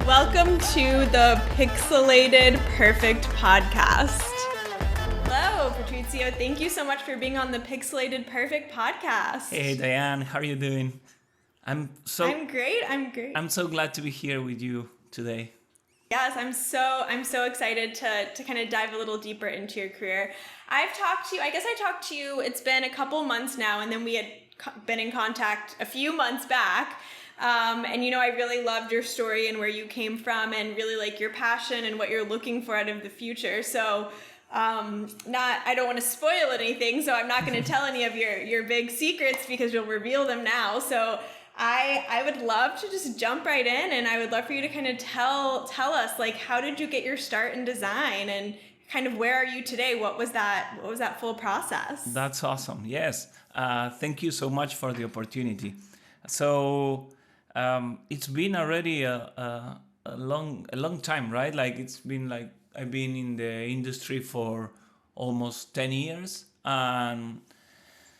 Welcome to the Pixelated Perfect podcast. Hello, Patricio. Thank you so much for being on the Pixelated Perfect podcast. Hey, Diane. How are you doing? I'm great. I'm so glad to be here with you today. Yes, I'm so excited to kind of dive a little deeper into your career. I talked to you, it's been a couple months now, and then we had been in contact a few months back. And I really loved your story and where you came from and really like your passion and what you're looking for out of the future. So I don't want to spoil anything, so I'm not going to tell any of your big secrets because you'll reveal them now. So I would love to just jump right in, and I would love for you to kind of tell us, like, how did you get your start in design and kind of where are you today? What was that full process? That's awesome. Yes. Thank you so much for the opportunity. So it's been already a long time, right? Like it's been like I've been in the industry for almost 10 years. And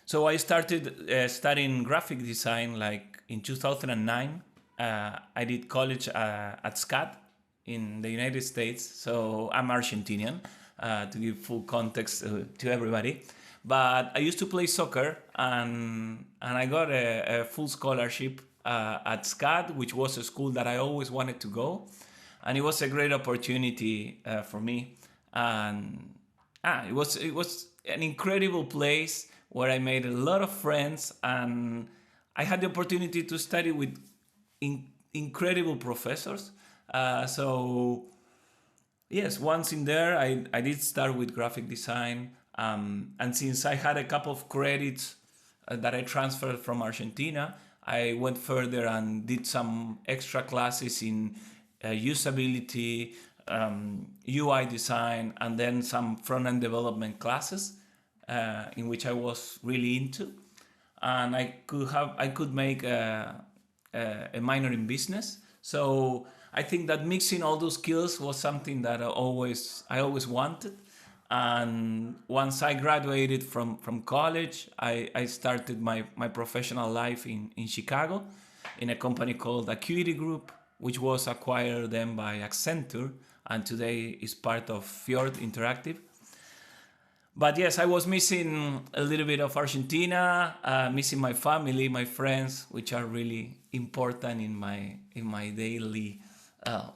so I started studying graphic design like in 2009. I did college at SCAD in the United States. So I'm Argentinian, to give full context to everybody. But I used to play soccer, and I got a full scholarship at SCAD, which was a school that I always wanted to go. And it was a great opportunity for me. And it was an incredible place where I made a lot of friends, and I had the opportunity to study with incredible professors. So yes, once in there, I did start with graphic design. And since I had a couple of credits that I transferred from Argentina, I went further and did some extra classes in usability, UI design, and then some front-end development classes in which I was really into. And I could make a minor in business. So I think that mixing all those skills was something that I always wanted. And once I graduated from college, I started my professional life in Chicago in a company called Acuity Group, which was acquired then by Accenture and today is part of Fjord Interactive. But yes, I was missing a little bit of Argentina, missing my family, my friends, which are really important in my daily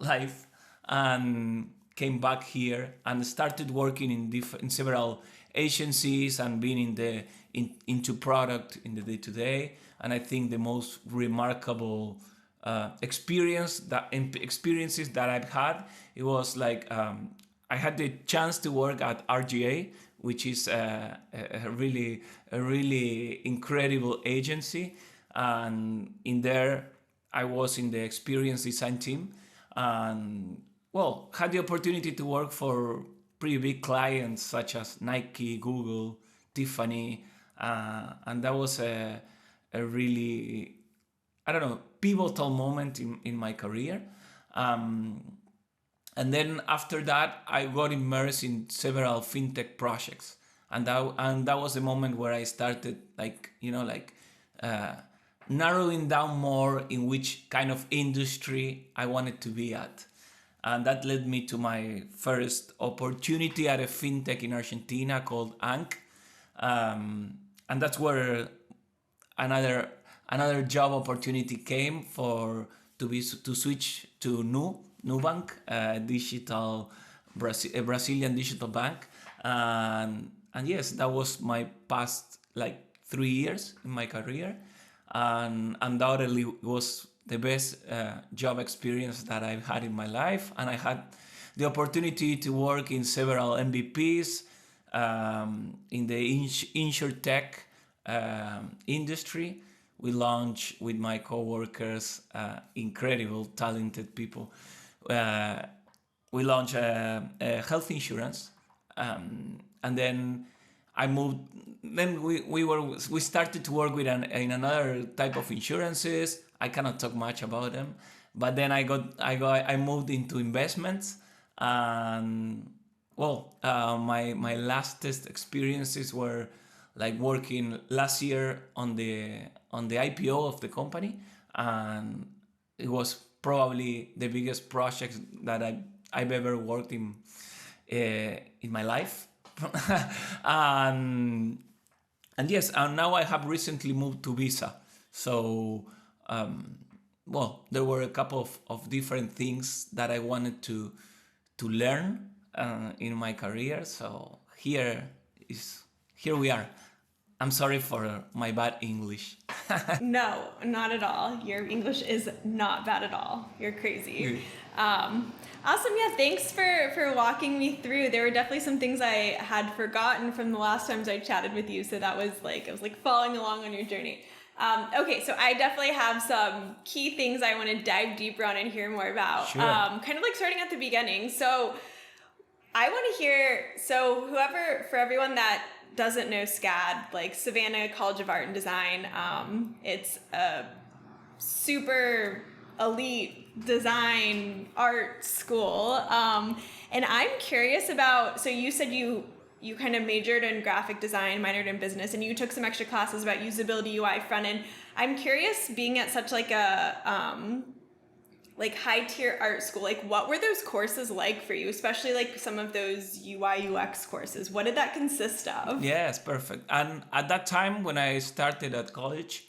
life, and came back here and started working in several agencies and being into product in the day-to-day. And I think the most remarkable experiences that I've had, it was like I had the chance to work at RGA, which is a really incredible agency. And in there, I was in the experience design team, and had the opportunity to work for pretty big clients such as Nike, Google, Tiffany, and that was a really, pivotal moment in my career. And then after that, I got immersed in several fintech projects, and that was the moment where I started narrowing down more in which kind of industry I wanted to be at. And that led me to my first opportunity at a fintech in Argentina called ANC. And that's where another job opportunity came to switch to Nubank, a Brazilian digital bank. And yes, that was my past 3 years in my career, and undoubtedly was the best job experience that I've had in my life. And I had the opportunity to work in several MVPs in the insurtech industry. We launched with my coworkers, incredible, talented people. We launched a health insurance, and then I moved. Then we started to work in another type of insurances. I cannot talk much about them, but then I moved into investments, and my latest experiences were like working last year on the IPO of the company, and it was probably the biggest project that I've ever worked in my life. and yes, and now I have recently moved to Visa. So, well, there were a couple of different things that I wanted to learn in my career. So here we are. I'm sorry for my bad English. No, not at all. Your English is not bad at all. You're crazy. Awesome. Yeah, thanks for walking me through. There were definitely some things I had forgotten from the last times I chatted with you. So that was like, I was like following along on your journey. Okay, so I definitely have some key things I want to dive deeper on and hear more about. Sure. Kind of like starting at the beginning. So I want to hear, for everyone that doesn't know SCAD, like Savannah College of Art and Design, it's a super elite design art school. And I'm curious about, so you said you kind of majored in graphic design, minored in business, and you took some extra classes about usability, UI, front end. I'm curious, being at such like a like high tier art school, like what were those courses like for you, especially like some of those UI UX courses? What did that consist of? Yes, perfect. And at that time when I started at college,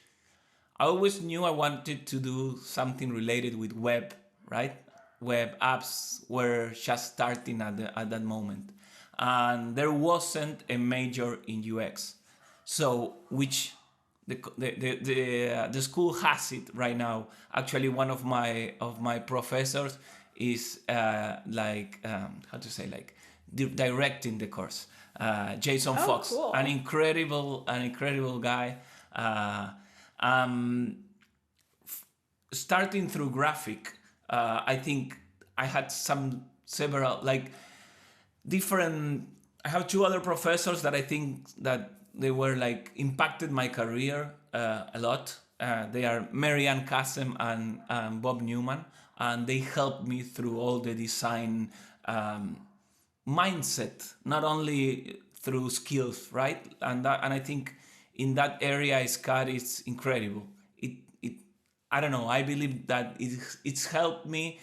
I always knew I wanted to do something related with web, right? Web apps were just starting at that moment. And there wasn't a major in UX. So, which the school has it right now. Actually, one of my professors is directing the course. Jason Fox, cool. an incredible guy. Starting through graphic, I think I had several like different. I have two other professors that I think that they were like impacted my career a lot. They are Marianne Kassem and Bob Newman, and they helped me through all the design mindset, not only through skills, right? And I think in that area, SCAD is incredible. I don't know. I believe that it's helped me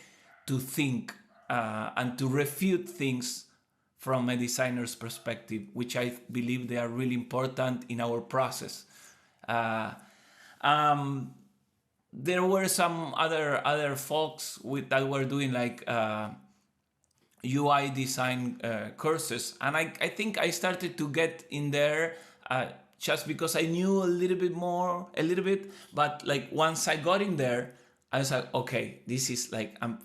to think and to refute things from a designer's perspective, which I believe they are really important in our process. There were some other folks that were doing like UI design courses, and I think I started to get in there just because I knew a little bit, but like once I got in there, I was like, okay, this is like, I'm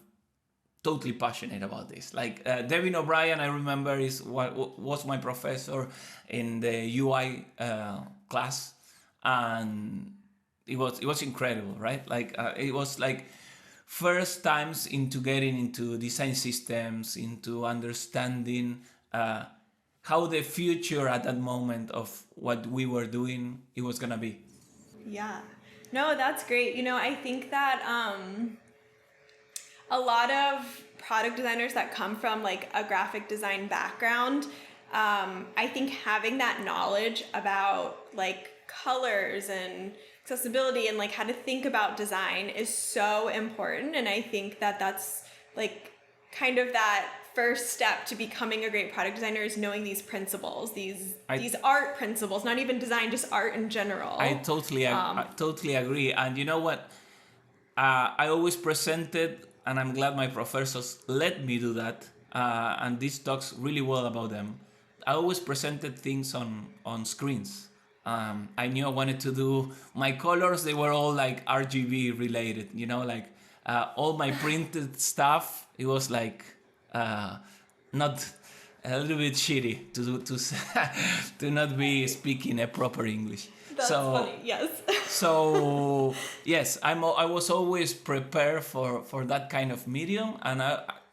totally passionate about this. Like Devin O'Brien, I remember, was my professor in the UI class, and it was incredible, right? Like it was like first times into getting into design systems, into understanding how the future at that moment of what we were doing, it was gonna be. Yeah. No, that's great. I think that a lot of product designers that come from like a graphic design background, I think having that knowledge about like colors and accessibility and like how to think about design is so important. And I think that that's like kind of that first step to becoming a great product designer, is knowing these principles, these art principles, not even design, just art in general. I totally agree. And you know what? I always presented, and I'm glad my professors let me do that. And this talks really well about them. I always presented things on screens. I knew I wanted to do my colors. They were all like RGB related, like all my printed stuff. It was like not a little bit shitty to not be speaking a proper English. That's funny. Yes. So yes, I was always prepared for that kind of medium, and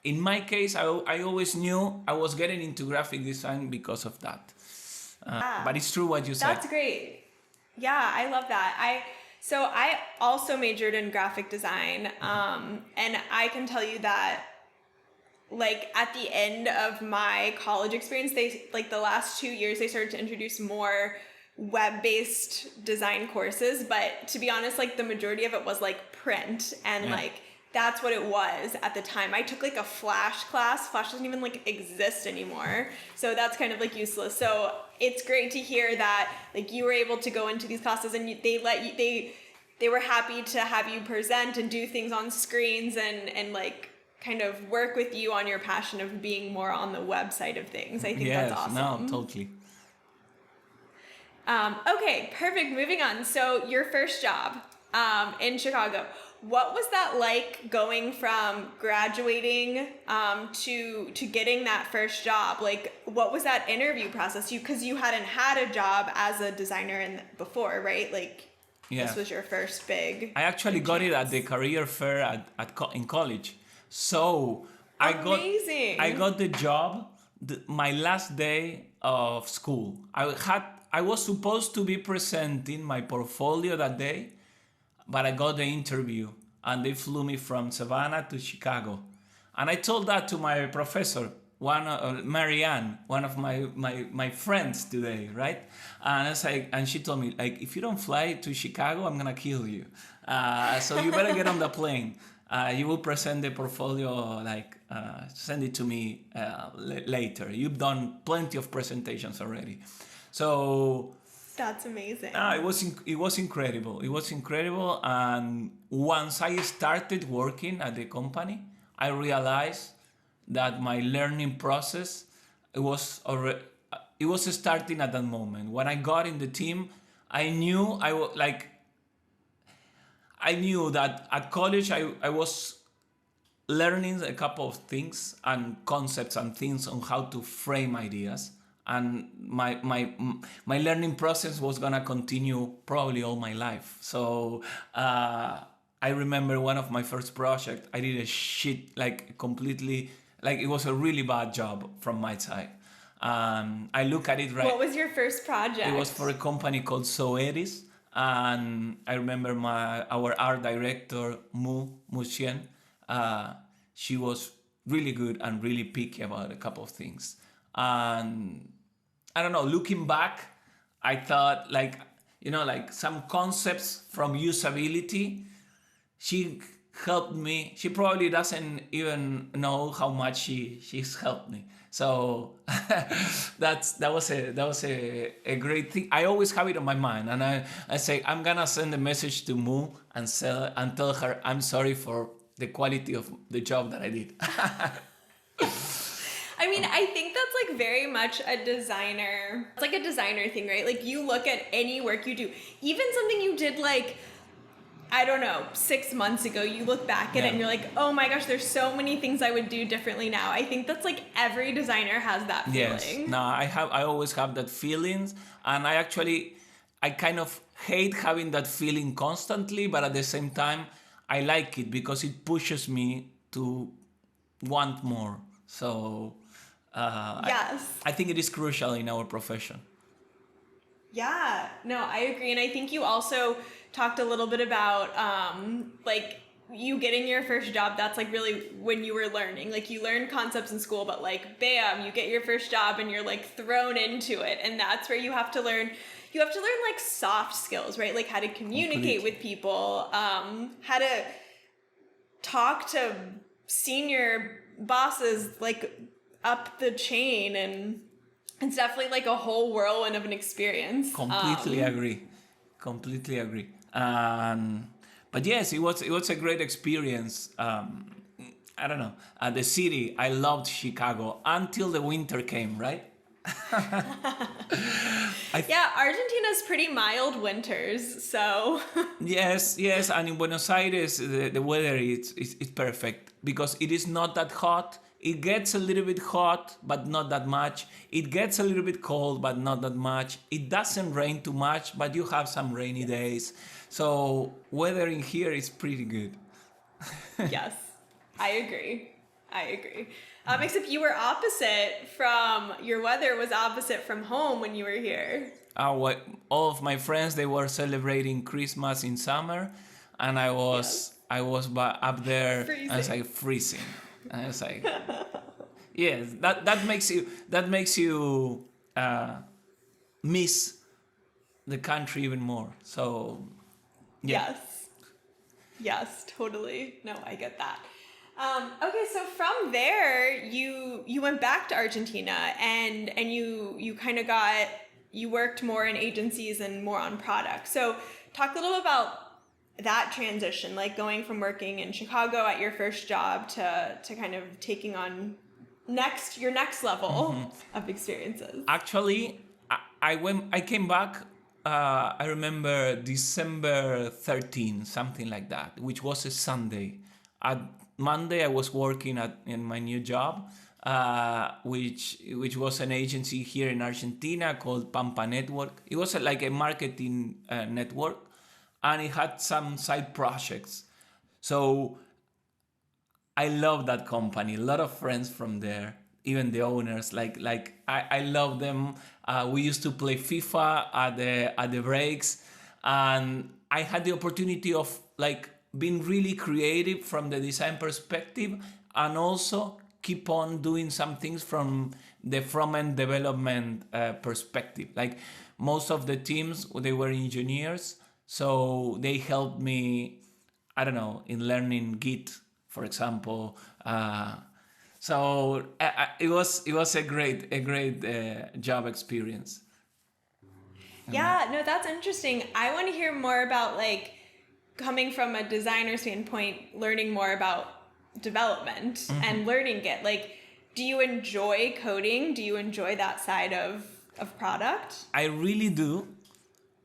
in my case, I always knew I was getting into graphic design because of that. But it's true what you said. That's great. Yeah, I love that. So I also majored in graphic design, and I can tell you that like at the end of my college experience, they like the last 2 years they started to introduce more web-based design courses, but to be honest, like the majority of it was like print and like that's what it was at the time. I took like a Flash class. Flash doesn't even like exist anymore. So that's kind of like useless. So it's great to hear that like you were able to go into these classes and they were happy to have you present and do things on screens and like kind of work with you on your passion of being more on the website of things. I think that's awesome. No, totally. Okay, perfect. Moving on. So your first job in Chicago. What was that like going from graduating to getting that first job? Like, what was that interview process? Because you hadn't had a job as a designer before, right? Like, this was your first big. I actually got it at the career fair in college. So I got the job my last day of school. I was supposed to be presenting my portfolio that day, but I got the interview and they flew me from Savannah to Chicago. And I told that to my professor, Marianne, one of my friends today, right? And I was like, and she told me, like, if you don't fly to Chicago, I'm gonna kill you. So you better get on the plane. You will present the portfolio, send it to me later. You've done plenty of presentations already. So that's amazing. It was incredible. It was incredible. And once I started working at the company, I realized that my learning process it was starting at that moment. When I got in the team, I knew that at college I was learning a couple of things and concepts and things on how to frame ideas. And my learning process was gonna continue probably all my life. So I remember one of my first projects, I did it was a really bad job from my side. I look at it right. What was your first project? It was for a company called Soeris. And I remember our art director, Mu Xian, she was really good and really picky about a couple of things. And I don't know, looking back, I thought some concepts from usability, she helped me. She probably doesn't even know how much she's helped me. So that was a great thing. I always have it on my mind, and I say I'm gonna send a message to Mu and tell her I'm sorry for the quality of the job that I did. I mean, I think that's like very much a designer. It's like a designer thing, right? Like you look at any work you do, even something you did like, I don't know, 6 months ago, you look back at it and you're like, oh my gosh, there's so many things I would do differently now. I think that's like every designer has that feeling. Yes, no, I always have that feelings, and I kind of hate having that feeling constantly, but at the same time, I like it because it pushes me to want more. So yes. I think it is crucial in our profession. Yeah, no, I agree. And I think you also talked a little bit about like you getting your first job. That's like really when you were learning. Like you learned concepts in school, but like bam, you get your first job and you're like thrown into it. And that's where you have to learn like soft skills, right? Like how to communicate with people, how to talk to senior bosses like up the chain, and it's definitely like a whole whirlwind of an experience. Completely agree. But yes, it was a great experience. I don't know. The city, I loved Chicago until the winter came, right? Yeah, Argentina's pretty mild winters, so. Yes, and in Buenos Aires, the weather is perfect because it is not that hot. It gets a little bit hot, but not that much. It gets a little bit cold, but not that much. It doesn't rain too much, but you have some rainy days. So weather in here is pretty good. Yes, I agree. Except you were opposite from, your weather was opposite from home when you were here. All of my friends, they were celebrating Christmas in summer, and I was up there, freezing. I was like freezing. And I was like, yes, that makes you miss the country even more. So, yeah. Yes, totally. No, I get that. Okay, so from there, you went back to Argentina, and you kind of you worked more in agencies and more on product. So talk a little about that transition, like going from working in Chicago at your first job to kind of taking on your next level of experiences. Actually, I came back. I remember December 13, something like that, which was a Sunday. At Monday, I was working in my new job, which was an agency here in Argentina called Pampa Network. It was like a marketing network, and it had some side projects. So I love that company. A lot of friends from there, even the owners. I love them. We used to play FIFA at the breaks, and I had the opportunity of like being really creative from the design perspective, and also keep on doing some things from the front-end development perspective. Like most of the teams, they were engineers, so they helped me, I don't know, in learning Git, for example. It was a great job experience. Yeah, no, that's interesting. I want to hear more about like coming from a designer standpoint, learning more about development and learning Git. Like, do you enjoy coding? Do you enjoy that side of product? I really do,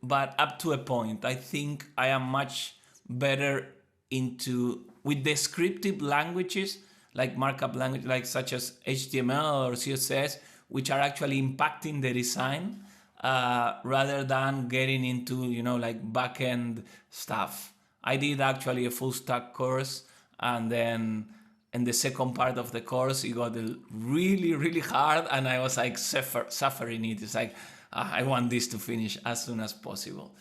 but up to a point. I think I am much better with descriptive languages, like markup language, like such as HTML or CSS, which are actually impacting the design, rather than getting into like back-end stuff. I did actually a full stack course, and then in the second part of the course it got really hard, and I was like suffering it. It's like I want this to finish as soon as possible.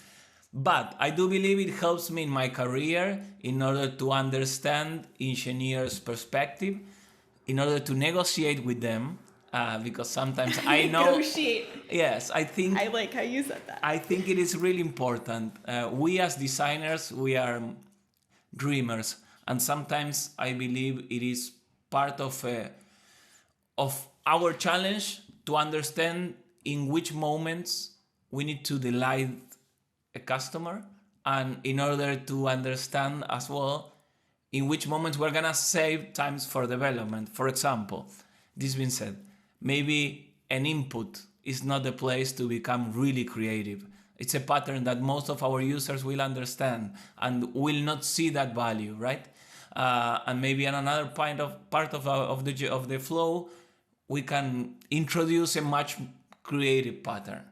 But I do believe it helps me in my career in order to understand engineers' perspective, in order to negotiate with them, because sometimes I know... Negotiate. Yes, I like how you said that. I think it is really important. We as designers, we are dreamers, and sometimes I believe it is part of our challenge to understand in which moments we need to delight a customer, and in order to understand as well in which moments we're gonna save times for development. For example, this being said, maybe an input is not the place to become really creative. It's a pattern that most of our users will understand and will not see that value, right? And maybe on another part of the flow, we can introduce a much creative pattern.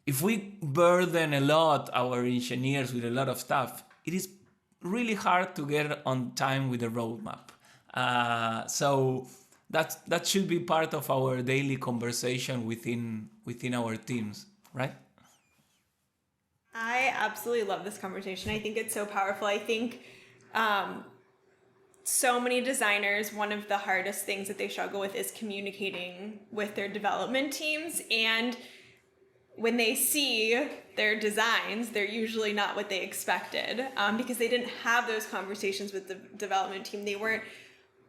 If we burden a lot our engineers with a lot of stuff, it is really hard to get on time with the roadmap. So that should be part of our daily conversation within our teams, right? I absolutely love this conversation. I think it's so powerful. I think so many designers, one of the hardest things that they struggle with is communicating with their development teams, and when they see their designs, they're usually not what they expected, because they didn't have those conversations with the development team. They weren't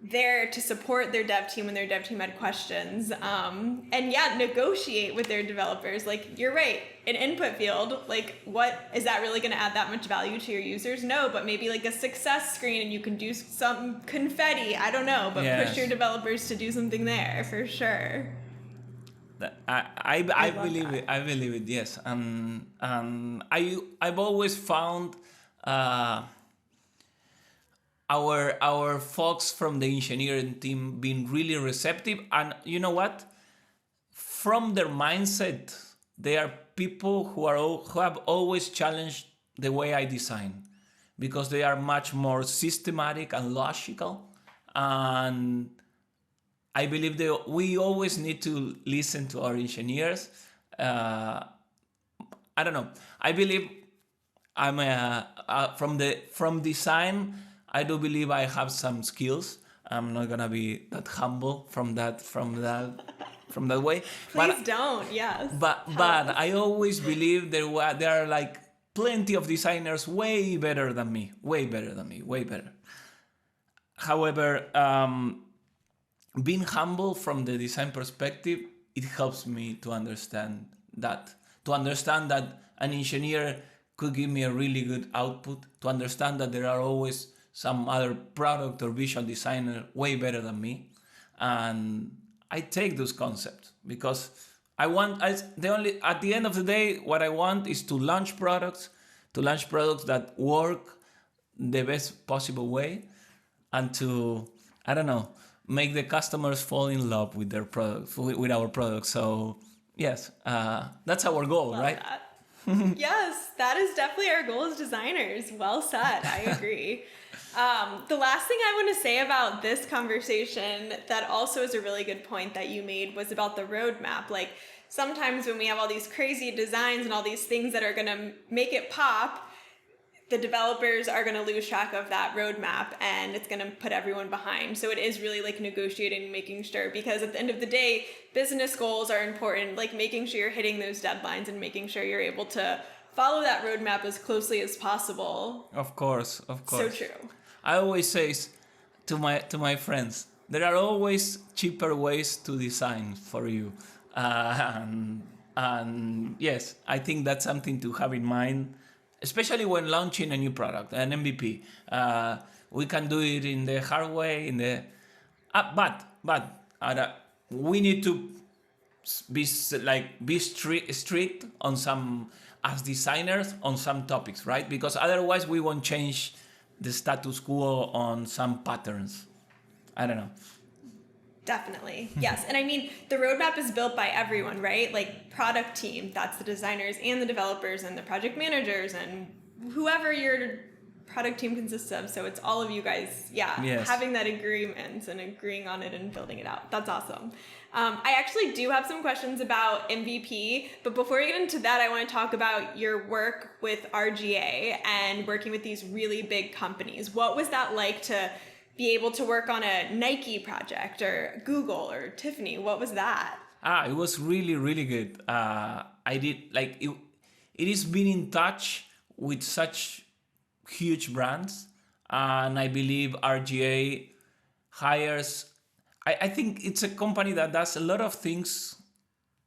there to support their dev team when their dev team had questions, and negotiate with their developers. Like, you're right, an input field, like, what is that really going to add that much value to your users? No, but maybe like a success screen, and you can do some confetti, I don't know, but Yes. push your developers to do something there for sure. I believe that. I believe it. Yes, and I've always found our folks from the engineering team being really receptive, and you know what? From their mindset, they are people who have always challenged the way I design, because they are much more systematic and logical, and I believe that we always need to listen to our engineers. I don't know. I believe I'm from design. I do believe I have some skills. I'm not gonna be that humble from that way. Please don't. Yes. But I always believe there are like plenty of designers way better than me, way better. However, being humble from the design perspective, it helps me to understand that. To understand that an engineer could give me a really good output, to understand that there are always some other product or visual designer way better than me. And I take those concepts because at the end of the day, what I want is to launch products that work the best possible way, and to, I don't know, make the customers fall in love with their products, with our products. So yes, that's our goal, Love right? that. Yes, that is definitely our goal as designers. Well said. I agree. The last thing I want to say about this conversation that also is a really good point that you made was about the roadmap. Like sometimes when we have all these crazy designs and all these things that are going to make it pop, the developers are going to lose track of that roadmap and it's going to put everyone behind. So it is really like negotiating, making sure, because at the end of the day, business goals are important, like making sure you're hitting those deadlines and making sure you're able to follow that roadmap as closely as possible. Of course. So true. I always say to my friends, there are always cheaper ways to design for you. And yes, I think that's something to have in mind, especially when launching a new product, an MVP. We can do it in the hard way, but we need to be strict on some, as designers, on some topics, right? Because otherwise we won't change the status quo on some patterns. I don't know. Definitely. Yes. And I mean, the roadmap is built by everyone, right? Like product team, that's the designers and the developers and the project managers and whoever your product team consists of. So it's all of you guys, Yes. having that agreement and agreeing on it and building it out. That's awesome. I actually do have some questions about MVP, but before we get into that, I want to talk about your work with RGA and working with these really big companies. What was that like to be able to work on a Nike project or Google or Tiffany? What was that? It was really, really good. I did like it. It is being in touch with such huge brands, and I believe RGA hires. I think it's a company that does a lot of things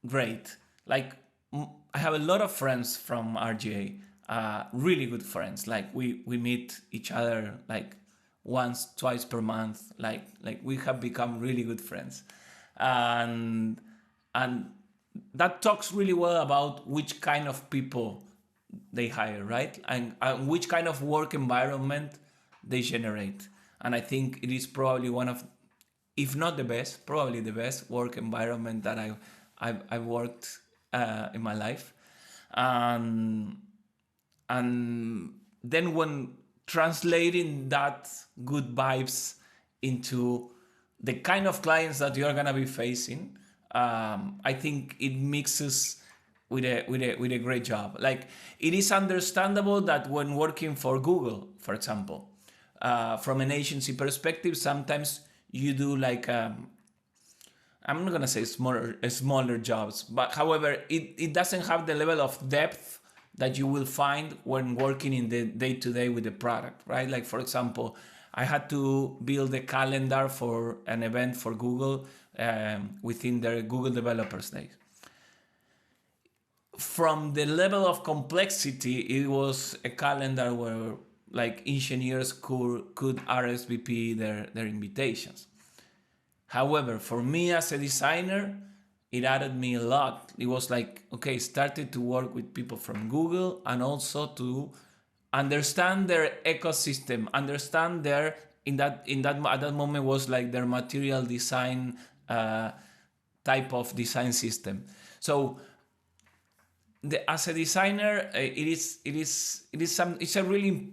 great. Like I have a lot of friends from RGA, really good friends. Like we meet each other like once, twice per month. Like we have become really good friends, and that talks really well about which kind of people they hire, right? And which kind of work environment they generate. And I think it is probably one of, if not the best, probably the best work environment that I've worked in my life. And then when translating that good vibes into the kind of clients that you're gonna be facing, I think it mixes with a great job. Like it is understandable that when working for Google, for example, from an agency perspective, sometimes you do like I'm not gonna say smaller jobs, but however, it doesn't have the level of depth that you will find when working in the day-to-day with the product, right? Like for example, I had to build a calendar for an event for Google within their Google Developers Day. From the level of complexity, it was a calendar where like engineers could RSVP their invitations. However, for me as a designer, it added me a lot. It was like, okay, started to work with people from Google and also to understand their ecosystem, understand their at that moment was like their material design type of design system. So as a designer, it's a really,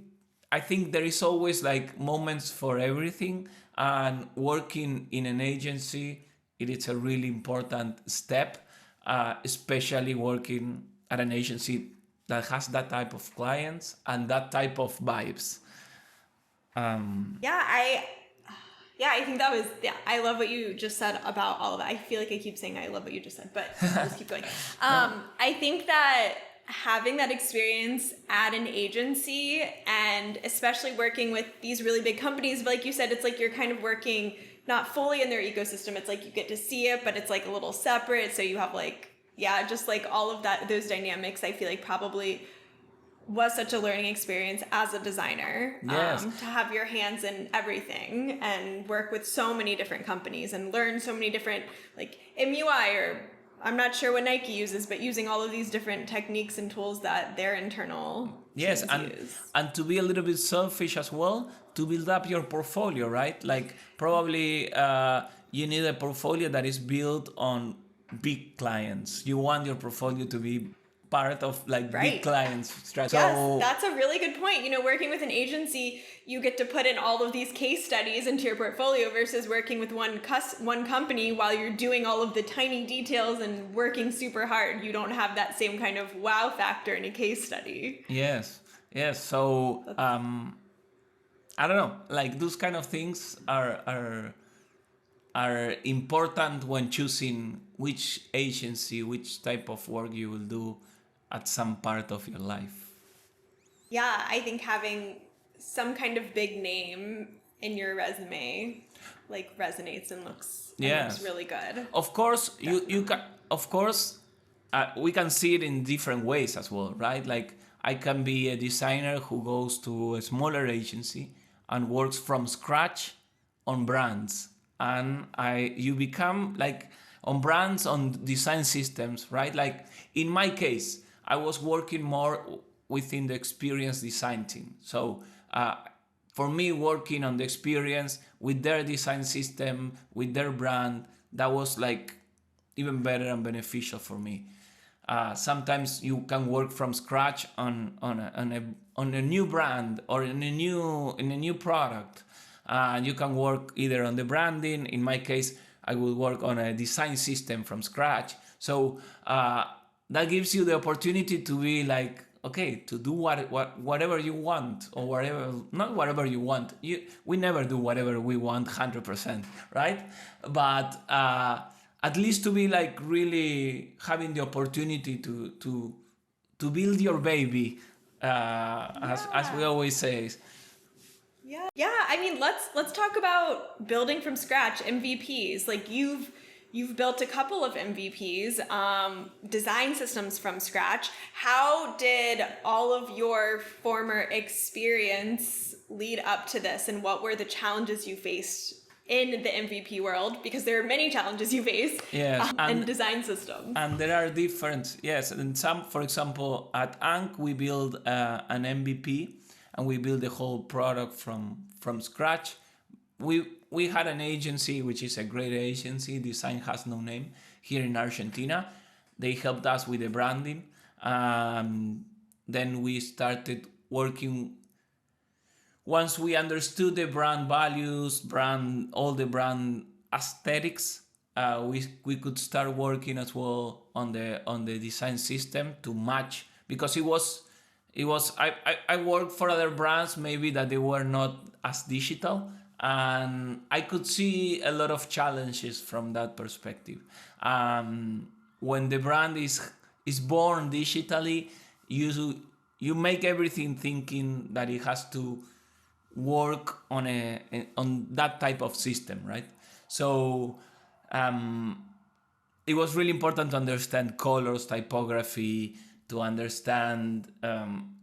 I think there is always like moments for everything, and working in an agency, it is a really important step, especially working at an agency that has that type of clients and that type of vibes. I think that was, I love what you just said about all of that. I feel like I keep saying I love what you just said, but I'll just keep going. I think that having that experience at an agency, and especially working with these really big companies, like you said, it's like you're kind of working not fully in their ecosystem. It's like you get to see it, but it's like a little separate. So you have like, yeah, just like all of that, those dynamics, I feel like probably was such a learning experience as a designer. Yes. To have your hands in everything and work with so many different companies and learn so many different, like MUI, or I'm not sure what Nike uses, but using all of these different techniques and tools that their internal Yes, teams use. and to be a little bit selfish as well, to build up your portfolio, right? Like probably you need a portfolio that is built on big clients. You want your portfolio to be part of like big Right. clients. Yes, So that's a really good point. You know, working with an agency, you get to put in all of these case studies into your portfolio versus working with one company while you're doing all of the tiny details and working super hard. You don't have that same kind of wow factor in a case study. yes, yes. So I don't know, like those kind of things are important when choosing which agency, which type of work you will do at some part of your life. Yeah, I think having some kind of big name in your resume like resonates and looks Yes. really good. Of course, you can. Of course, we can see it in different ways as well, right? Like I can be a designer who goes to a smaller agency and works from scratch on brands, and you become like on brands, on design systems, right? Like in my case, I was working more within the experience design team. So for me, working on the experience with their design system, with their brand, that was like even better and beneficial for me. Sometimes you can work from scratch on a new brand or in a new product. You can work either on the branding. In my case, I would work on a design system from scratch. So that gives you the opportunity to be like, okay, to do whatever you want, or whatever, not whatever you want. We never do whatever we want 100%, right? But at least to be like really having the opportunity to build your baby, as we always say. Yeah, I mean, let's talk about building from scratch, MVPs. Like you've built a couple of MVPs, design systems from scratch. How did all of your former experience lead up to this, and what were the challenges you faced in the MVP world? Because there are many challenges you face, Yes, in design systems. And there are different, yes. And some, for example, at Ank, we build an MVP, and we build the whole product from scratch. We had an agency, which is a great agency, Design Has No Name, here in Argentina. They helped us with the branding. Then we started working. Once we understood the brand values, all the brand aesthetics, we could start working as well on the design system to match, because it was I worked for other brands maybe that they were not as digital, and I could see a lot of challenges from that perspective. When the brand is born digitally, you make everything thinking that it has to work on that type of system, right? So it was really important to understand colors, typography, to understand and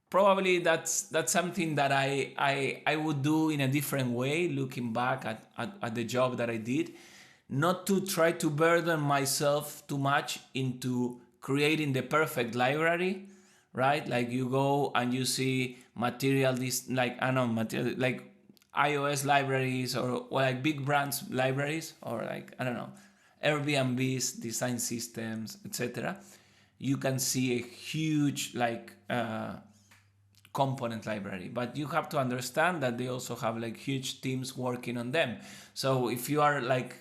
probably that's something that I would do in a different way, looking back at the job that I did, not to try to burden myself too much into creating the perfect library, right? Like you go and you see material, like iOS libraries, or like big brands libraries, or like, I don't know, Airbnb's design systems, etc. You can see a huge component library, but you have to understand that they also have like huge teams working on them. So if you are like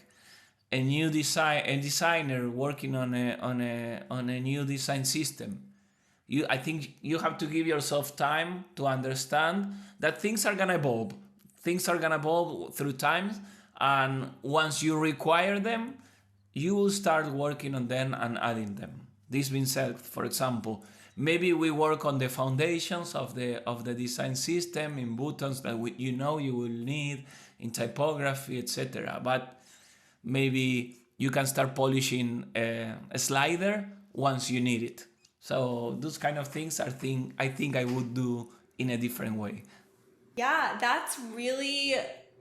a designer working on a new design system, I think you have to give yourself time to understand that things are gonna evolve. Things are gonna evolve through time, and once you require them, you will start working on them and adding them. This being said, for example, maybe we work on the foundations of the design system in buttons that you will need in typography, etc. But maybe you can start polishing a slider once you need it. So those kind of things I think I would do in a different way. Yeah, that's really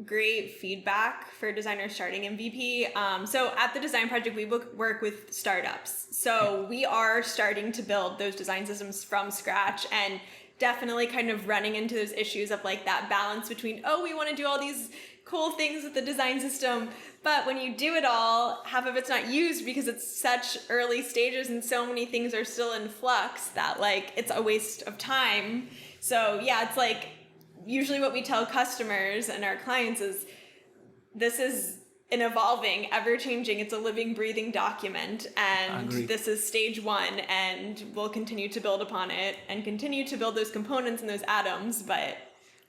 great feedback for designers starting in VP. So at the design project, we work with startups. So we are starting to build those design systems from scratch, and definitely kind of running into those issues of like that balance between, oh, we want to do all these cool things with the design system, but when you do it all, half of it's not used because it's such early stages and so many things are still in flux that like it's a waste of time. So yeah, it's like usually what we tell customers and our clients is this is an evolving, ever-changing, it's a living, breathing document, and this is stage one, and we'll continue to build upon it and continue to build those components and those atoms. But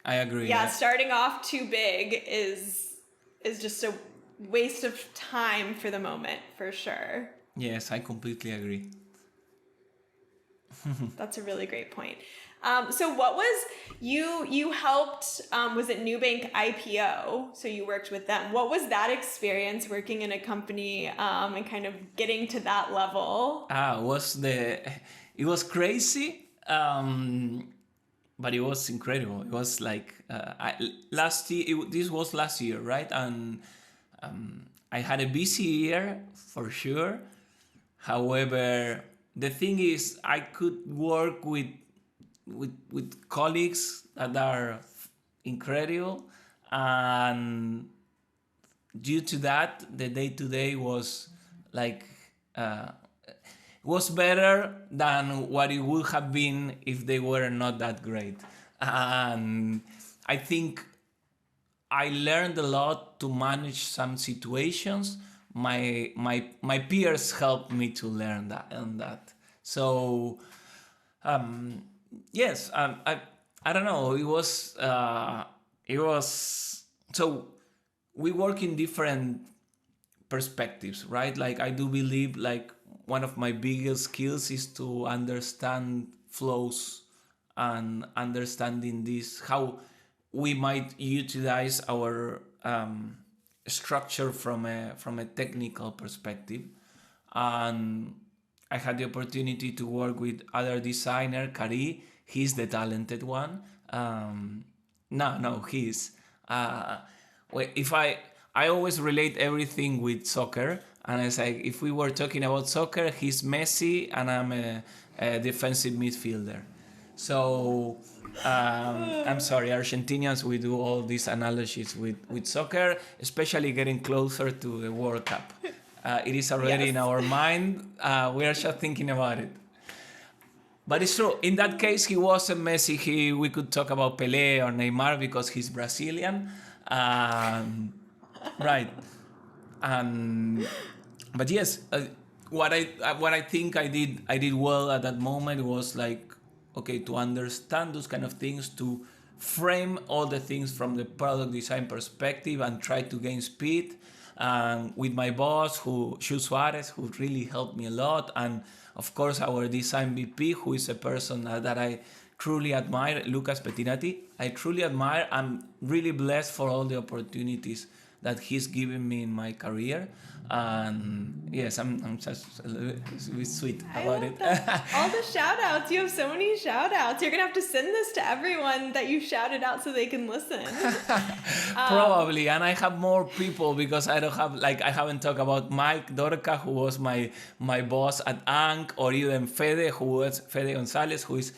I agree. yeah, starting off too big is just a waste of time for the moment, for sure. Yes, I completely agree. That's a really great point. So what was, you helped, was it Nubank IPO? So you worked with them. What was that experience working in a company and kind of getting to that level? It was crazy, but it was incredible. It was like this was last year, right? And I had a busy year for sure. However, the thing is, I could work with colleagues that are incredible, and due to that, the day-to-day was like was better than what it would have been if they were not that great. And I think I learned a lot to manage some situations. My peers helped me to learn that. So yes, I don't know. It was so we work in different perspectives, right? Like I do believe like one of my biggest skills is to understand flows and understanding this, how we might utilize our structure from a technical perspective. And I had the opportunity to work with other designer, Kari. He's the talented one. He's. If I always relate everything with soccer, and it's like if we were talking about soccer, he's Messi and I'm a defensive midfielder. So I'm sorry, Argentinians, we do all these analogies with soccer, especially getting closer to the World Cup. It is already in our mind. We are just thinking about it. But it's true. In that case, he wasn't Messi. We could talk about Pelé or Neymar because he's Brazilian. Right. But yes, what I think I did well at that moment was like, okay, to understand those kind of things, to frame all the things from the product design perspective and try to gain speed. With my boss, Shu Suarez, who really helped me a lot, and of course our design VP, who is a person that I truly admire, Lucas Pettinati. I truly admire. I'm really blessed for all the opportunities that he's given me in my career. And yes, I'm just a little bit sweet about it. All the shout outs. You have so many shout outs. You're going to have to send this to everyone that you shouted out so they can listen. Probably. And I have more people because I haven't talked about Mike Dorca, who was my boss at Anc, or even Fede Gonzalez, who is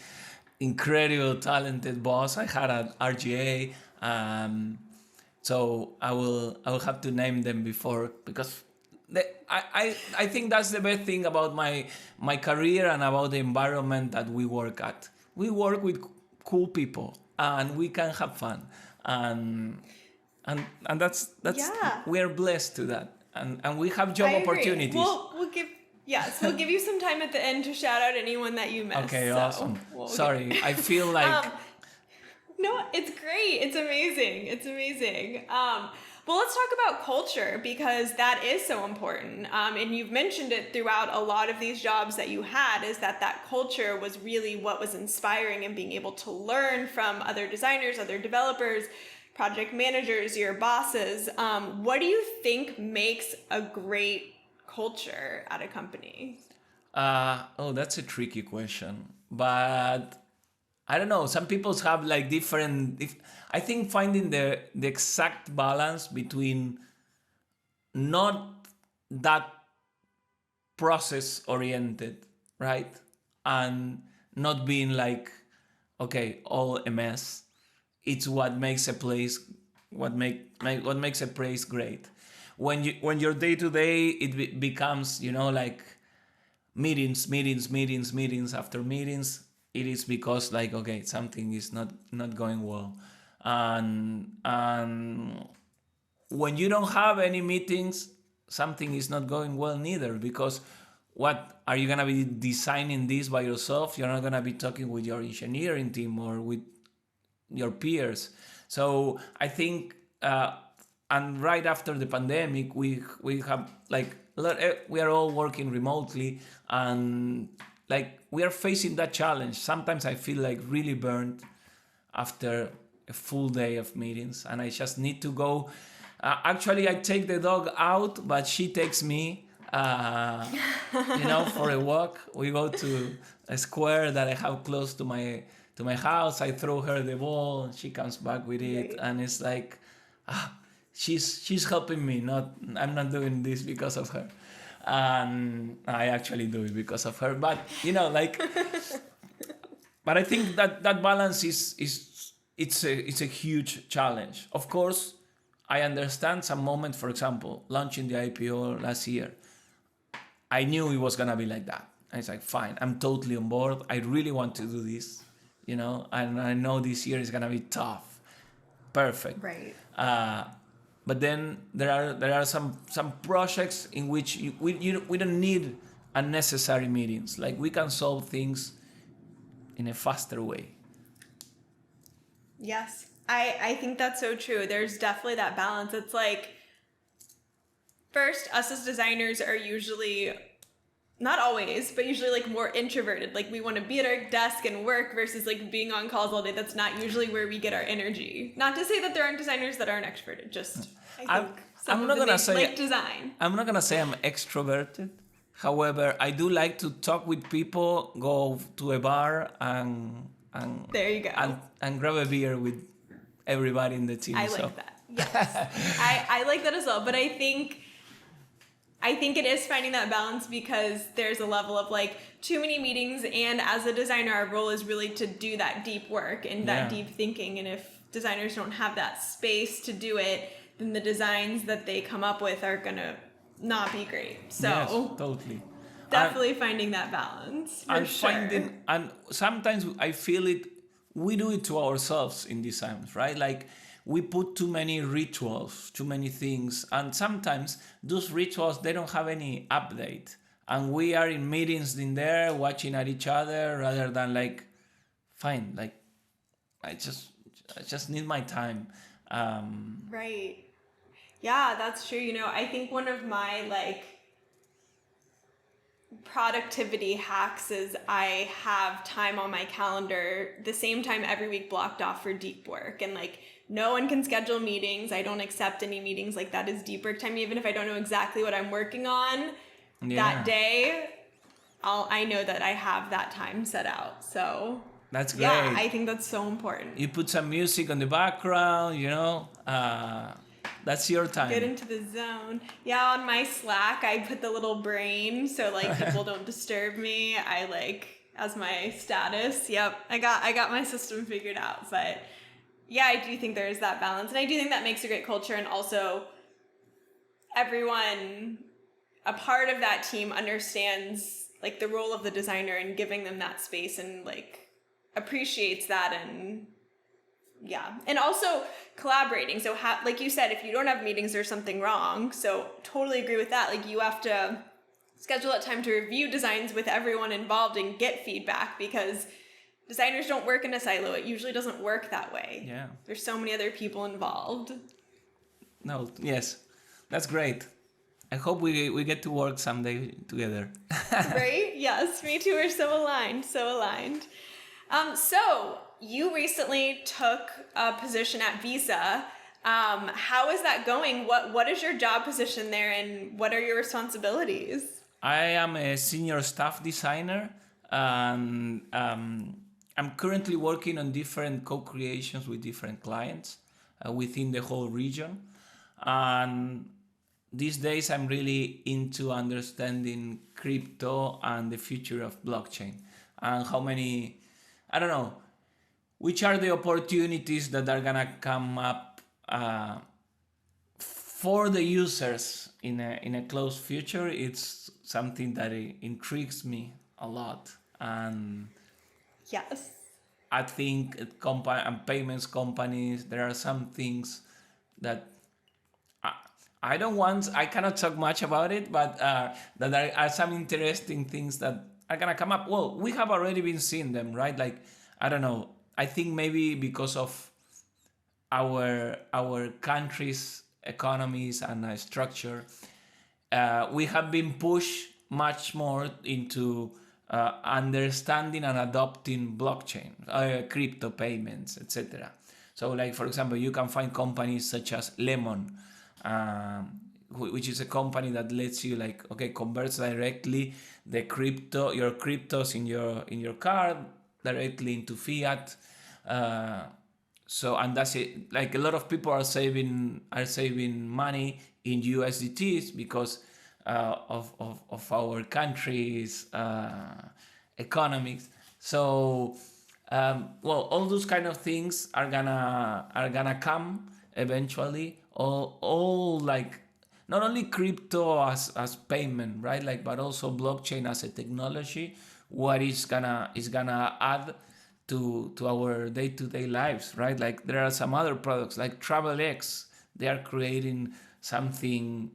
incredible, talented boss I had at RGA. So I will have to name them before, because I think that's the best thing about my career and about the environment that we work at. We work with cool people and we can have fun, and that's we are blessed to that, and we have job opportunities. We'll give you some time at the end to shout out anyone that you missed. Okay, awesome. Sorry, I feel like. No, it's great. It's amazing. Well, let's talk about culture, because that is so important. And you've mentioned it throughout a lot of these jobs that you had, is that culture was really what was inspiring, and being able to learn from other designers, other developers, project managers, your bosses. What do you think makes a great culture at a company? That's a tricky question. But I don't know. Some people have like different. I think finding the exact balance between not that process oriented, right, and not being like, okay, all a mess. It's what makes a place, what makes a place great. When your day to day becomes, like meetings after meetings, it is because like, okay, something is not going well. And when you don't have any meetings, something is not going well neither, because what are you gonna be designing this by yourself? You're not gonna be talking with your engineering team or with your peers. So I think, and right after the pandemic, we have like we are all working remotely, and like we are facing that challenge. Sometimes I feel like really burnt after a full day of meetings, and I just need to go. Actually, I take the dog out, but she takes me. For a walk. We go to a square that I have close to my house. I throw her the ball, she comes back with it, Right. and it's like, she's helping me. I'm not doing this because of her, and I actually do it because of her. But but I think that balance it's a huge challenge. Of course, I understand some moment. For example, launching the IPO last year, I knew it was gonna be like that. I was like, fine, I'm totally on board. I really want to do this, and I know this year is gonna be tough. Perfect. Right. But then there are some projects in which we don't need unnecessary meetings. Like we can solve things in a faster way. Yes. I think that's so true. There's definitely that balance. It's like, first, us as designers are usually, not always, but usually like more introverted. Like we want to be at our desk and work versus like being on calls all day. That's not usually where we get our energy. Not to say that there aren't designers that aren't extroverted. Just I think I'm not gonna say like design. I'm not gonna say I'm extroverted. However, I do like to talk with people, go to a bar and there you go. and grab a beer with everybody in the team. I like that. Yes. I like that as well. But I think it is finding that balance, because there's a level of like too many meetings, and as a designer, our role is really to do that deep work and that deep thinking. And if designers don't have that space to do it, then the designs that they come up with are gonna not be great. So yes, totally. Definitely finding that balance. For sure. And sometimes I feel it. We do it to ourselves in designs, right? Like we put too many rituals, too many things, and sometimes those rituals, they don't have any update, and we are in meetings in there watching at each other rather than like, fine, like I just need my time. Right. Yeah, that's true. I think one of my like productivity hacks is I have time on my calendar, the same time every week, blocked off for deep work. And like no one can schedule meetings. I don't accept any meetings like that as deep work time, even if I don't know exactly what I'm working on that day. I know that I have that time set out. So that's great. Yeah, I think that's so important. You put some music on the background, that's your time. Get into the zone. Yeah, on my Slack, I put the little brain so like people don't disturb me. I like as my status. Yep, I got my system figured out. But yeah, I do think there is that balance, and I do think that makes a great culture. And also, everyone, a part of that team, understands like the role of the designer and giving them that space, and like appreciates that. And yeah. And also collaborating. So like you said, if you don't have meetings, there's something wrong. So totally agree with that. Like you have to schedule that time to review designs with everyone involved and get feedback, because designers don't work in a silo. It usually doesn't work that way. Yeah. There's so many other people involved. No, yes, that's great. I hope we get to work someday together. Right? Yes, me too. We're so aligned, so aligned. So you recently took a position at Visa. How is that going? What is your job position there, and what are your responsibilities? I am a senior staff designer, and I'm currently working on different co-creations with different clients within the whole region. And these days, I'm really into understanding crypto and the future of blockchain, and how many, I don't know, which are the opportunities that are gonna come up for the users in a close future. It's something that intrigues me a lot, and Yes. I think and payments companies, there are some things that I, I don't want. I cannot talk much about it, but that are some interesting things that are gonna come up. Well, we have already been seeing them, right? Like, I don't know. I think maybe because of our country's economies and structure, we have been pushed much more into understanding and adopting blockchain, crypto payments, etc. So, like for example, you can find companies such as Lemon, which is a company that lets you converts directly your cryptos in your card directly into fiat. And that's it. Like, a lot of people are saving money in USDTs because of our country's economics. So all those kind of things are gonna come eventually. All like, not only crypto as payment, right? Like, but also blockchain as a technology. What is gonna add to our day-to-day lives, right? Like, there are some other products like TravelX. They are creating something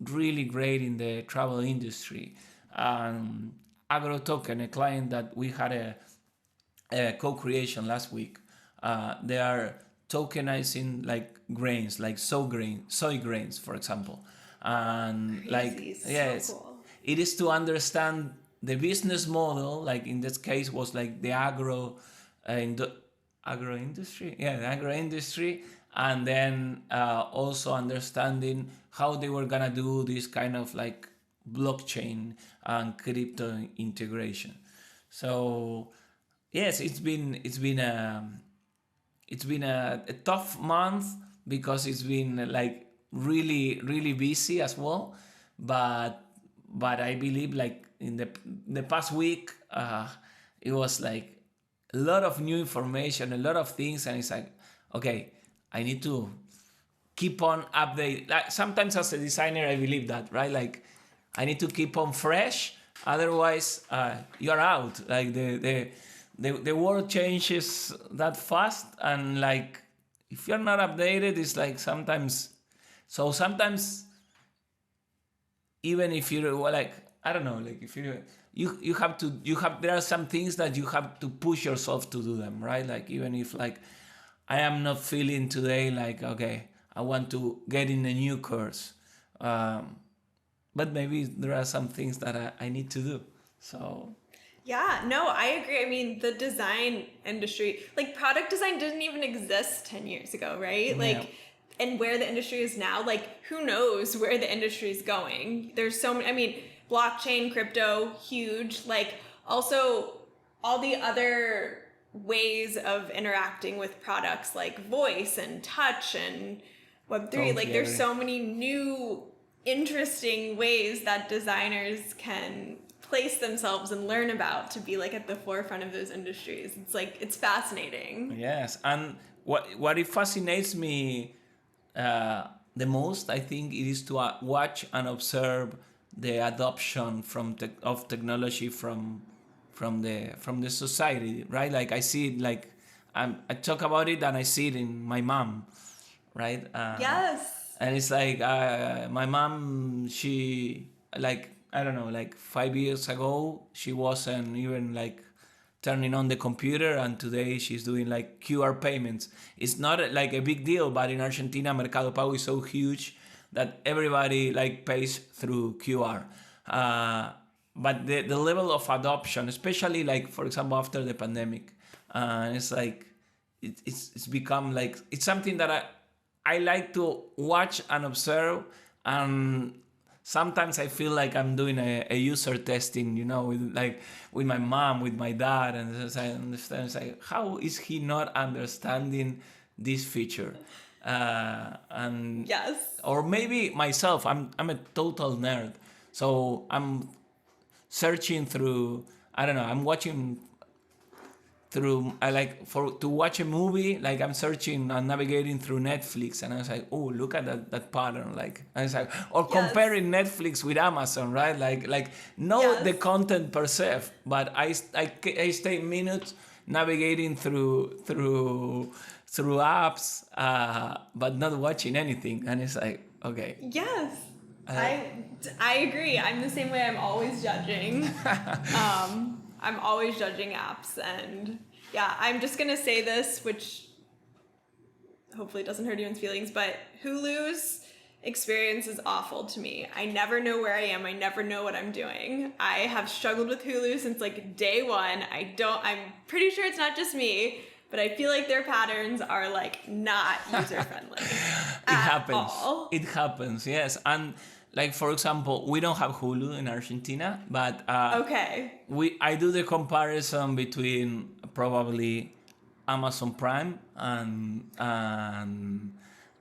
really great in the travel industry. AgroToken, a client that we had a co-creation last week, they are tokenizing like grains, like soy grains, for example. And Crazy. So yes, cool. it is to understand the business model. Like, in this case was like the agro industry, yeah, the agro industry, and then also understanding how they were gonna do this kind of like blockchain and crypto integration. So yes, it's been a tough month because it's been like really busy as well. But I believe, like, in the past week, it was like a lot of new information, a lot of things, and it's like, okay, I need to keep on update. Like, sometimes as a designer, I believe that, right? Like, I need to keep on fresh, otherwise you're out. Like, the world changes that fast, and like, if you're not updated, it's like sometimes even if you're, well, like, I don't know, like, if you have to, there are some things that you have to push yourself to do them, right? Like, even if, like, I am not feeling today, like, okay, I want to get in a new course, but maybe there are some things that I need to do. So Yeah, no, I agree. I mean, the design industry, like product design didn't even exist 10 years ago, right? yeah, Like, and where the industry is now, like, who knows where the industry is going? There's so many, I mean, blockchain, crypto, huge. Like, also all the other ways of interacting with products like voice and touch and Web3. Like, totally there's agree. so many new, interesting ways that designers can place themselves and learn about to be like at the forefront of those industries. It's like, it's fascinating. Yes, and what it fascinates me the most, I think, it is to watch and observe the adoption of technology from the society, right? Like, I see it, like, I talk about it and I see it in my mom, right? Yes. And it's like, my mom, she, like, I don't know, like 5 years ago, she wasn't even like turning on the computer, and today she's doing like QR payments. It's not like a big deal, but in Argentina, Mercado Pago is so huge that everybody like pays through QR. But the level of adoption, especially like for example after the pandemic, it's like it's become like it's something that I like to watch and observe, and sometimes I feel like I'm doing a user testing, with my mom, with my dad, and I understand, it's like, how is he not understanding this feature? And Yes. or maybe myself, I'm a total nerd, so I'm searching through, I don't know, I'm watching through, I like to watch a movie, like I'm searching and navigating through Netflix, and I was like, oh, look at that pattern, like, and it's like, or comparing Netflix with Amazon, right? Like know the content per se, but I stay minutes navigating through apps, but not watching anything, and it's like, okay. Yes. I agree. I'm the same way. I'm always judging. I'm always judging apps, and yeah, I'm just gonna say this, which hopefully doesn't hurt anyone's feelings, but Hulu's experience is awful to me. I never know where I am. I never know what I'm doing. I have struggled with Hulu since like day one. I'm pretty sure it's not just me, but I feel like their patterns are like not user friendly. It happens, yes. And like, for example, we don't have Hulu in Argentina, but okay. I do the comparison between probably Amazon Prime and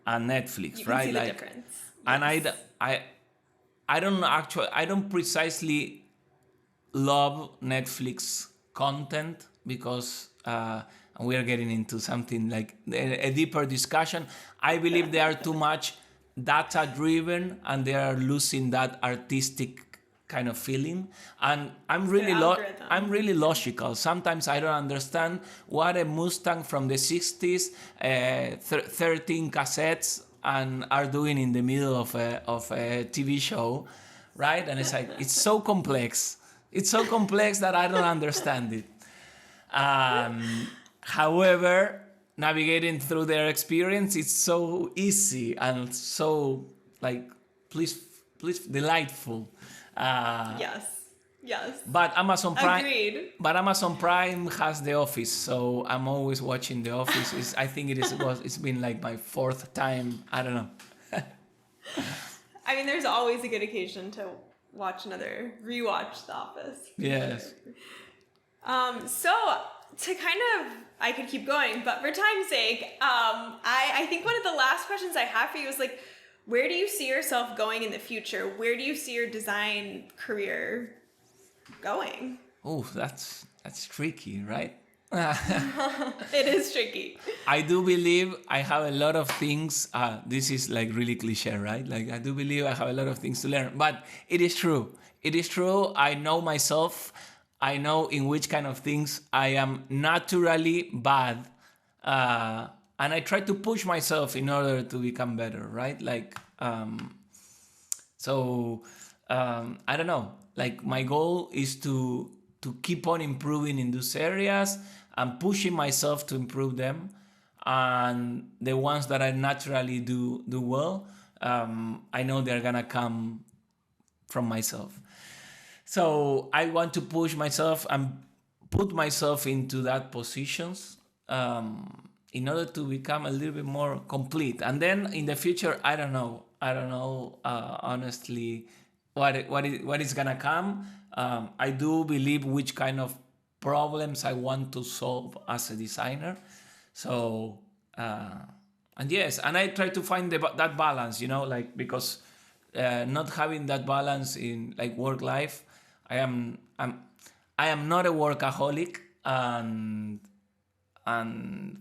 Netflix, You right? can see the difference. And I don't precisely love Netflix content because we are getting into something like a deeper discussion. I believe they are too much data driven and they are losing that artistic kind of feeling. And I'm really logical. Sometimes I don't understand what a Mustang from the 60s, 13 cassettes, and are doing in the middle of a TV show, right? And it's like, it's so complex. It's so complex that I don't understand it. However, navigating through their experience, it's so easy and so like, please delightful. Yes. But Amazon Prime. Agreed. But Amazon Prime has The Office, so I'm always watching The Office. I think it's been like my fourth time. I don't know. I mean, there's always a good occasion to rewatch The Office. Yes. So to kind of, I could keep going, but for time's sake, I think one of the last questions I have for you is like, where do you see yourself going in the future? Where do you see your design career going? Oh, that's tricky, right? It is tricky. I do believe I have a lot of things. This is like really cliche, right? Like, I do believe I have a lot of things to learn, but it is true. It is true. I know myself. I know in which kind of things I am naturally bad. And I try to push myself in order to become better, right? Like, I don't know. Like, my goal is to keep on improving in those areas and pushing myself to improve them. And the ones that I naturally do well, I know they're gonna come from myself. So I want to push myself and put myself into that positions in order to become a little bit more complete. And then in the future, I don't know honestly what is gonna come. I do believe which kind of problems I want to solve as a designer. So and yes, and I try to find that balance, like, because not having that balance in like work life, I am not a workaholic, and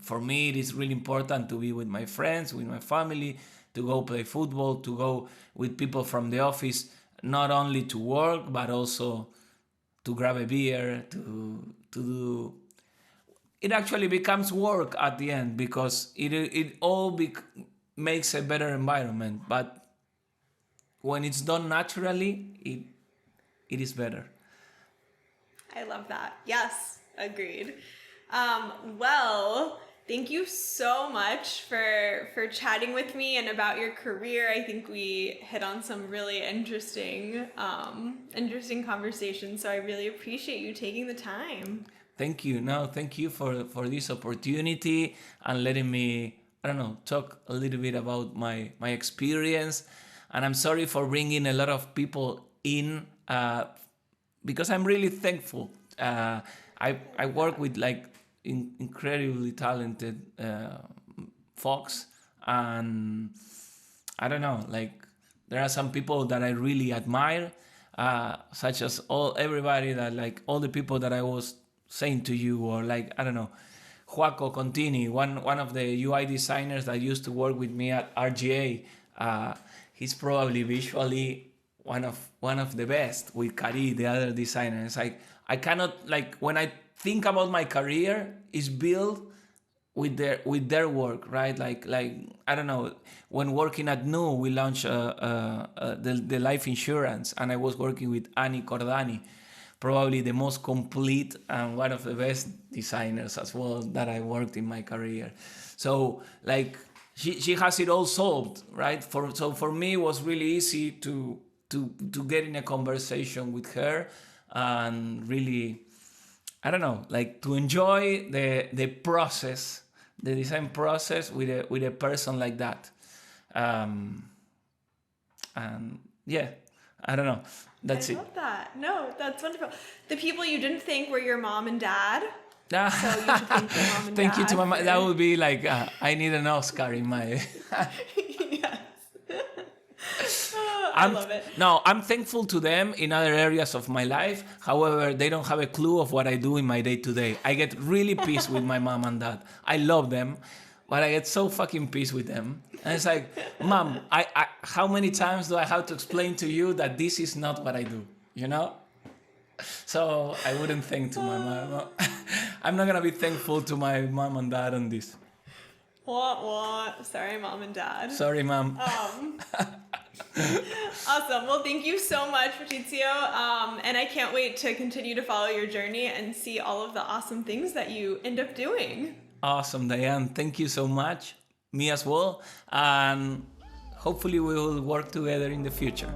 for me it is really important to be with my friends, with my family, to go play football, to go with people from the office, not only to work but also to grab a beer, to do. It actually becomes work at the end because it all makes a better environment. But when it's done naturally, it is better. I love that. Yes, Agreed. Well, thank you so much for chatting with me and about your career. I think we hit on some really interesting conversations. So I really appreciate you taking the time. Thank you. No, thank you for this opportunity and letting me, I don't know, talk a little bit about my experience. And I'm sorry for bringing a lot of people in because I'm really thankful. I work with like incredibly talented folks, and I don't know, like there are some people that I really admire, such as everybody that like all the people that I was saying to you, or like I don't know, Joaco Contini, one of the UI designers that used to work with me at RGA. He's probably visually one of the best with Kari, the other designer. It's like I cannot, like when I think about my career, is built with their work, right? Like I don't know, when working at Nu, we launched the life insurance, and I was working with Annie Cordani, probably the most complete and one of the best designers as well that I worked in my career. So like she has it all solved, right? So for me, it was really easy to get in a conversation with her and really, I don't know, like to enjoy the process, the design process with a person like that. And yeah, I don't know. That's it. I love that. No, that's wonderful. The people you didn't think were your mom and dad. So you should thank your mom and Thank dad. you to my mom. That would be like, I need an Oscar in my... Yes. I love it. No, I'm thankful to them in other areas of my life. However, they don't have a clue of what I do in my day-to-day. I get really pissed with my mom and dad. I love them, but I get so fucking pissed with them. And it's like, Mom, I how many times do I have to explain to you that this is not what I do, you know? So I wouldn't thank to my mom. I'm not going to be thankful to my mom and dad on this. What? Sorry, mom and dad. Sorry, Mom. Awesome. Well, thank you so much, Patricio. And I can't wait to continue to follow your journey and see all of the awesome things that you end up doing. Awesome, Diane. Thank you so much. Me as well. And hopefully we will work together in the future.